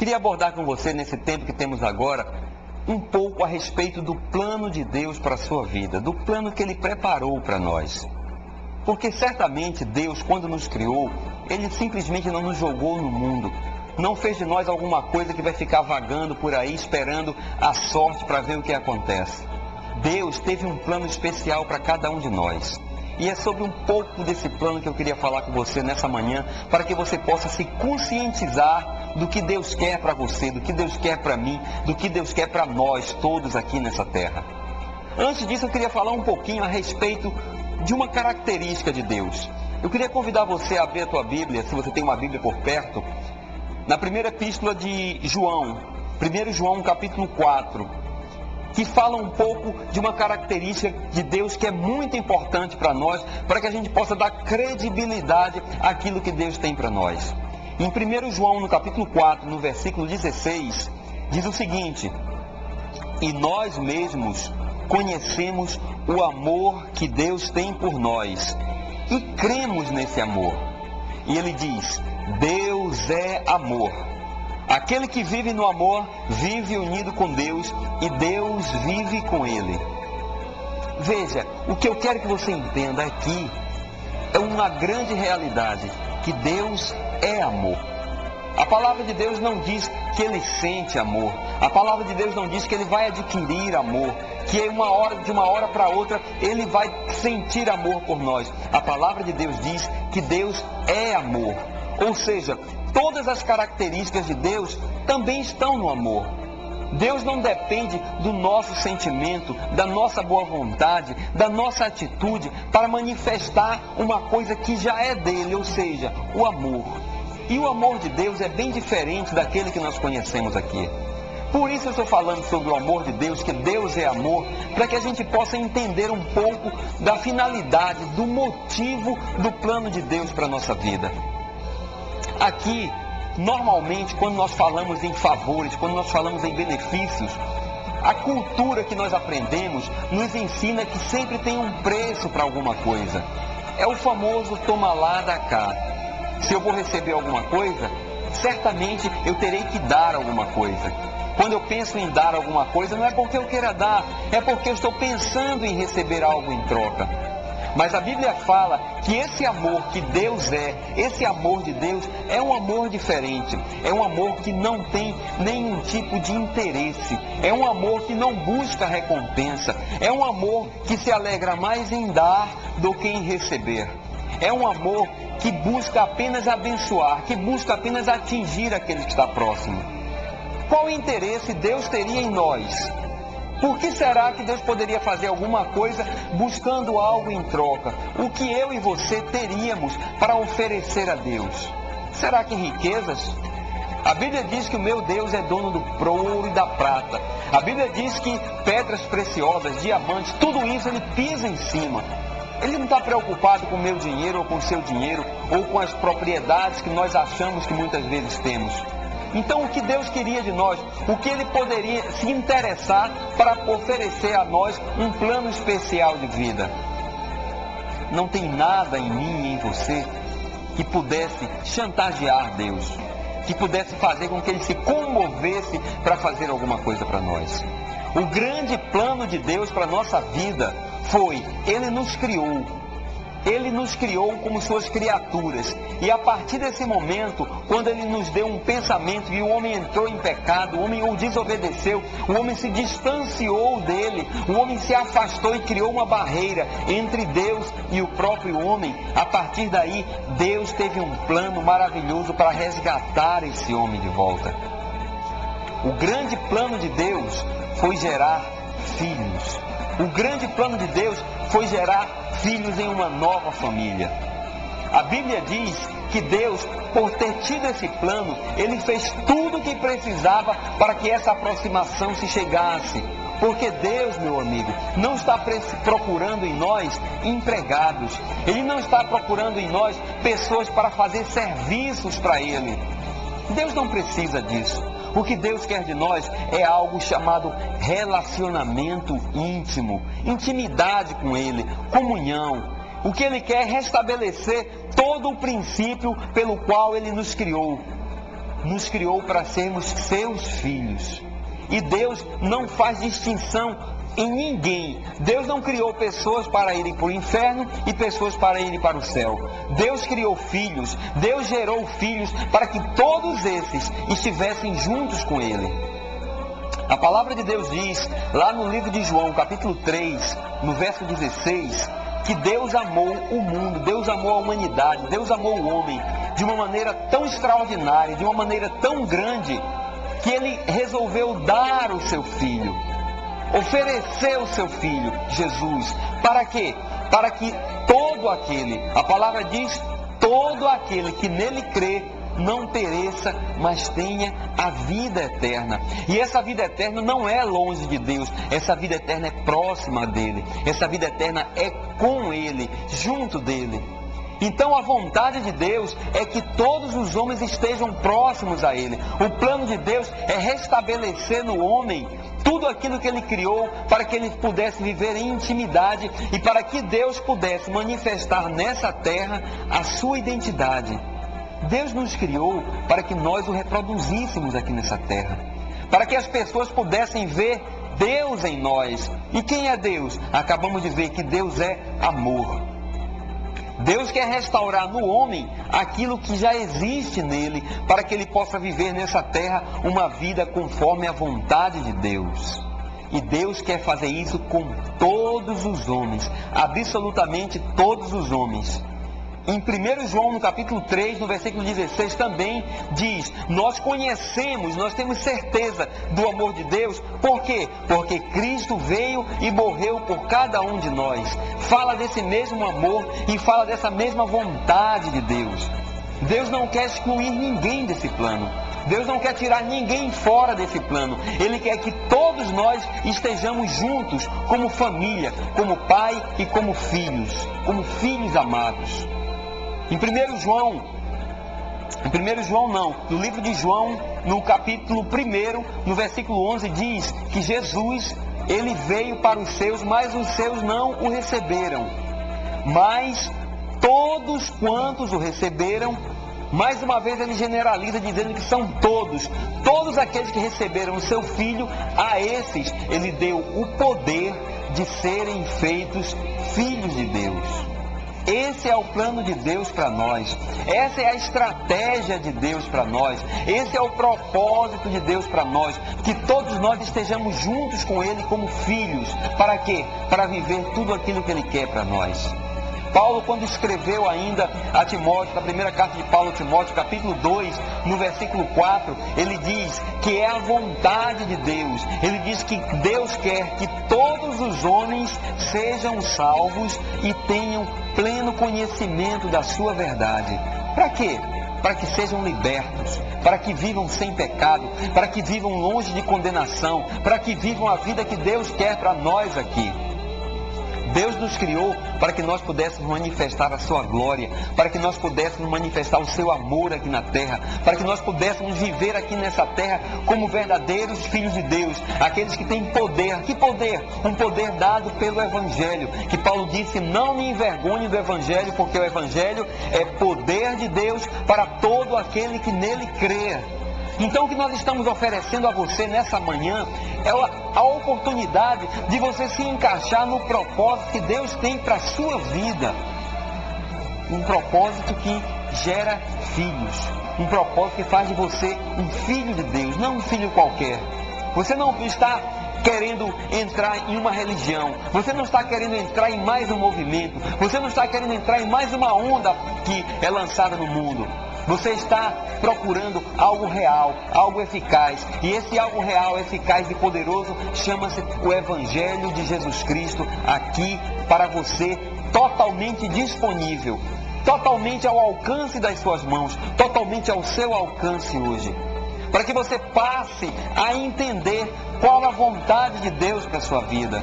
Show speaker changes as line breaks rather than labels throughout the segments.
Queria abordar com você, nesse tempo que temos agora, um pouco a respeito do plano de Deus para a sua vida, do plano que Ele preparou para nós. Porque certamente Deus, quando nos criou, Ele simplesmente não nos jogou no mundo, não fez de nós alguma coisa que vai ficar vagando por aí, esperando a sorte para ver o que acontece. Deus teve um plano especial para cada um de nós. E é sobre um pouco desse plano que eu queria falar com você nessa manhã, para que você possa se conscientizar do que Deus quer para você, do que Deus quer para mim, do que Deus quer para nós todos aqui nessa terra. Antes disso, eu queria falar um pouquinho a respeito de uma característica de Deus. Eu queria convidar você a abrir a tua Bíblia, se você tem uma Bíblia por perto, na primeira epístola de João, 1 João capítulo 4, que fala um pouco de uma característica de Deus que é muito importante para nós, para que a gente possa dar credibilidade àquilo que Deus tem para nós. Em 1 João, no capítulo 4, no versículo 16, diz o seguinte: e nós mesmos conhecemos o amor que Deus tem por nós, e cremos nesse amor. E ele diz: Deus é amor. Aquele que vive no amor, vive unido com Deus, e Deus vive com ele. Veja, o que eu quero que você entenda aqui é uma grande realidade, que Deus é amor. A palavra de Deus não diz que Ele sente amor. A palavra de Deus não diz que Ele vai adquirir amor, que de uma hora para outra Ele vai sentir amor por nós. A palavra de Deus diz que Deus é amor. Ou seja, todas as características de Deus também estão no amor. Deus não depende do nosso sentimento, da nossa boa vontade, da nossa atitude para manifestar uma coisa que já é dele, ou seja, o amor. E o amor de Deus é bem diferente daquele que nós conhecemos aqui. Por isso eu estou falando sobre o amor de Deus, que Deus é amor, para que a gente possa entender um pouco da finalidade, do motivo do plano de Deus para a nossa vida. Aqui, normalmente, quando nós falamos em favores, quando nós falamos em benefícios, a cultura que nós aprendemos nos ensina que sempre tem um preço para alguma coisa. É o famoso toma lá, dá cá. Se eu vou receber alguma coisa, certamente eu terei que dar alguma coisa. Quando eu penso em dar alguma coisa, não é porque eu queira dar, é porque eu estou pensando em receber algo em troca. Mas a Bíblia fala que esse amor que Deus é, esse amor de Deus é um amor diferente. É um amor que não tem nenhum tipo de interesse. É um amor que não busca recompensa. É um amor que se alegra mais em dar do que em receber. É um amor que busca apenas abençoar, que busca apenas atingir aquele que está próximo. Qual interesse Deus teria em nós? Por que será que Deus poderia fazer alguma coisa buscando algo em troca? O que eu e você teríamos para oferecer a Deus? Será que riquezas? A Bíblia diz que o meu Deus é dono do ouro e da prata. A Bíblia diz que pedras preciosas, diamantes, tudo isso Ele pisa em cima. Ele não está preocupado com o meu dinheiro ou com o seu dinheiro, ou com as propriedades que nós achamos que muitas vezes temos. Então, o que Deus queria de nós, o que Ele poderia se interessar para oferecer a nós um plano especial de vida? Não tem nada em mim e em você que pudesse chantagear Deus, que pudesse fazer com que Ele se comovesse para fazer alguma coisa para nós. O grande plano de Deus para a nossa vida foi, Ele nos criou. Ele nos criou como suas criaturas. E a partir desse momento, quando Ele nos deu um pensamento e o homem entrou em pecado, o homem o desobedeceu, o homem se distanciou dele, o homem se afastou e criou uma barreira entre Deus e o próprio homem. A partir daí, Deus teve um plano maravilhoso para resgatar esse homem de volta. O grande plano de Deus foi gerar filhos. O grande plano de Deus foi gerar filhos em uma nova família. A Bíblia diz que Deus, por ter tido esse plano, Ele fez tudo o que precisava para que essa aproximação se chegasse. Porque Deus, meu amigo, não está procurando em nós empregados. Ele não está procurando em nós pessoas para fazer serviços para Ele. Deus não precisa disso. O que Deus quer de nós é algo chamado relacionamento íntimo, intimidade com Ele, comunhão. O que Ele quer é restabelecer todo o princípio pelo qual Ele nos criou. nos criou para sermos seus filhos. E Deus não faz distinção em ninguém. Deus não criou pessoas para irem para o inferno e pessoas para irem para o céu. Deus criou filhos, Deus gerou filhos para que todos esses estivessem juntos com Ele. A palavra de Deus diz, lá no livro de João, capítulo 3, no verso 16, que Deus amou o mundo, Deus amou a humanidade, Deus amou o homem de uma maneira tão extraordinária, de uma maneira tão grande, que Ele resolveu dar o seu Filho, oferecer o seu Filho, Jesus. Para quê? Para que todo aquele, a palavra diz, todo aquele que nele crê, não pereça, mas tenha a vida eterna. E essa vida eterna não é longe de Deus, essa vida eterna é próxima dele, essa vida eterna é com Ele, junto dele. Então a vontade de Deus é que todos os homens estejam próximos a Ele. O plano de Deus é restabelecer no homem tudo aquilo que Ele criou para que ele pudesse viver em intimidade e para que Deus pudesse manifestar nessa terra a sua identidade. Deus nos criou para que nós o reproduzíssemos aqui nessa terra, para que as pessoas pudessem ver Deus em nós. E quem é Deus? Acabamos de ver que Deus é amor. Deus quer restaurar no homem aquilo que já existe nele, para que ele possa viver nessa terra uma vida conforme a vontade de Deus. E Deus quer fazer isso com todos os homens, absolutamente todos os homens. Em 1 João, no capítulo 3, no versículo 16, também diz, nós conhecemos, nós temos certeza do amor de Deus. Por quê? Porque Cristo veio e morreu por cada um de nós. Fala desse mesmo amor e fala dessa mesma vontade de Deus. Deus não quer excluir ninguém desse plano. Deus não quer tirar ninguém fora desse plano. Ele quer que todos nós estejamos juntos, como família, como pai e como filhos amados. Em 1 João não, no livro de João, no capítulo 1, no versículo 11, diz que Jesus, Ele veio para os seus, mas os seus não o receberam. Mas todos quantos o receberam, mais uma vez ele generaliza dizendo que são todos aqueles que receberam o seu Filho, a esses Ele deu o poder de serem feitos filhos de Deus. Esse é o plano de Deus para nós. Essa é a estratégia de Deus para nós. Esse é o propósito de Deus para nós. Que todos nós estejamos juntos com Ele como filhos. Para quê? Para viver tudo aquilo que Ele quer para nós. Paulo, quando escreveu ainda a Timóteo, na primeira carta de Paulo a Timóteo, capítulo 2, no versículo 4, ele diz que é a vontade de Deus. Ele diz que Deus quer que todos os homens sejam salvos e tenham pleno conhecimento da sua verdade. Para quê? Para que sejam libertos, para que vivam sem pecado, para que vivam longe de condenação, para que vivam a vida que Deus quer para nós aqui. Deus nos criou para que nós pudéssemos manifestar a sua glória, para que nós pudéssemos manifestar o seu amor aqui na terra, para que nós pudéssemos viver aqui nessa terra como verdadeiros filhos de Deus, aqueles que têm poder. Que poder? Um poder dado pelo Evangelho, que Paulo disse, não me envergonhe do Evangelho, porque o Evangelho é poder de Deus para todo aquele que nele crê. Então o que nós estamos oferecendo a você nessa manhã é a oportunidade de você se encaixar no propósito que Deus tem para a sua vida. Um propósito que gera filhos. Um propósito que faz de você um filho de Deus, não um filho qualquer. Você não está querendo entrar em uma religião, você não está querendo entrar em mais um movimento, você não está querendo entrar em mais uma onda que é lançada no mundo. Você está procurando algo real, algo eficaz. E esse algo real, eficaz e poderoso chama-se o Evangelho de Jesus Cristo aqui para você, totalmente disponível, totalmente ao alcance das suas mãos, totalmente ao seu alcance hoje. Para que você passe a entender qual a vontade de Deus para a sua vida.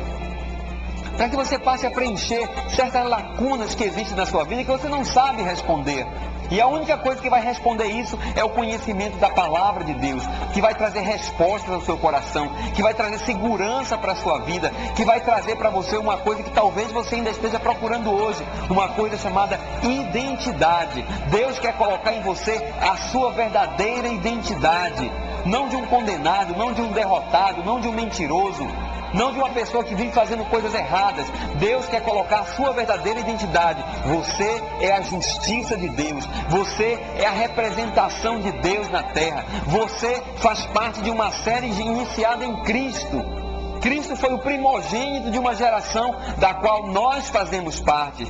para que você passe a preencher certas lacunas que existem na sua vida e que você não sabe responder. E a única coisa que vai responder isso é o conhecimento da palavra de Deus, que vai trazer respostas ao seu coração, que vai trazer segurança para a sua vida, que vai trazer para você uma coisa que talvez você ainda esteja procurando hoje, uma coisa chamada identidade. Deus quer colocar em você a sua verdadeira identidade, não de um condenado, não de um derrotado, não de um mentiroso, não de uma pessoa que vive fazendo coisas erradas. Deus quer colocar a sua verdadeira identidade. Você é a justiça de Deus. Você é a representação de Deus na terra. Você faz parte de uma série iniciada em Cristo. Cristo foi o primogênito de uma geração da qual nós fazemos parte.